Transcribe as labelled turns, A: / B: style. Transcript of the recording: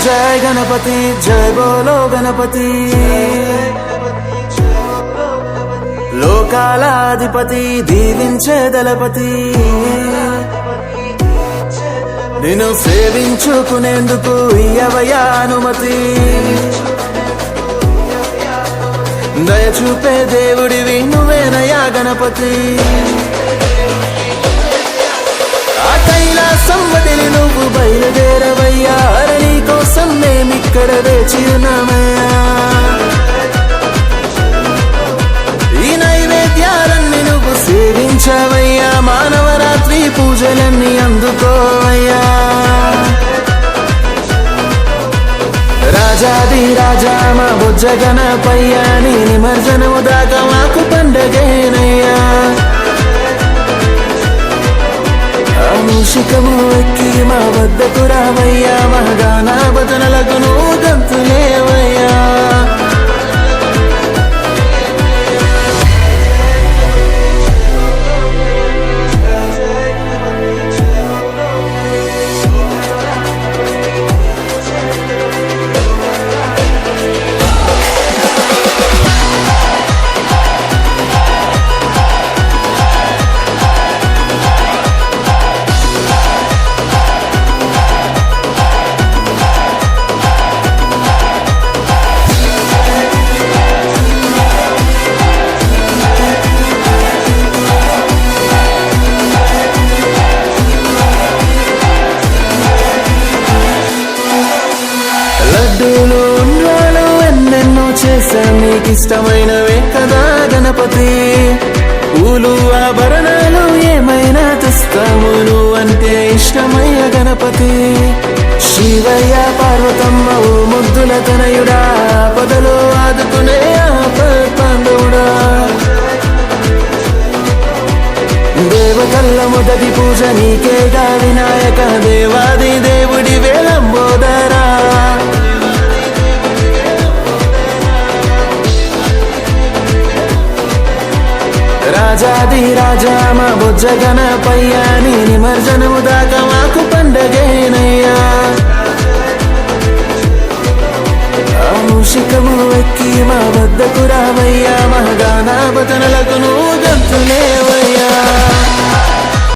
A: जय गणपति जय बोलो गणपति లోకాలాధిపతి దీవించే దళపతి నిన్ను సేవించుకునేందుకు ఇయ్యవయ్యా అనుమతి దయచూపే దేవుడివి నువ్వేనయ్యా గణపతి ఆ కైలాసం వదిలి నువ్వు బయలుదేరవయ్యా నీ కోసం మేమిక్కడ వేచి ఉన్నామయ్యా సేవించవయ్యా మానవరాత్రి పూజలన్నీ అందుకోవయ్యా రాజాది రాజా మా బొజ్జ గణపయ్యా నీ నిమజ్జనము దాకా మాకు పండగేనయ్యా మూషికము ఎక్కి మా వద్దకు రావయ్యా మా గానా భజనలకు నువ్వు గంతులేవయ్యా ఎన్నెన్నో చేశా నీకిష్టమైనవే కదా గణపతి పూలు ఆభరణాలు ఏమైనా తెస్తాము నువ్వంటే ఇష్టమయ్య గణపతి శివయ్య పార్వతమ్మ ఓ ముద్దుల తనయుడా పదలో ఆదుకునే పాండవుడా దేవతల్ల మొదటి పూజ నీకేగా వినాయక దేవాది దేవుడి వేలంబోదరా రాజాది రాజా మా బొజ్జ గణపయ్యా నీ నిమజ్జనము దాకా మాకు పండగేనయ్యా మూషికము ఎక్కి మా వద్దకు రావయ్యా మా గానా భజనలకు నువ్వు గంతులేవయ్యా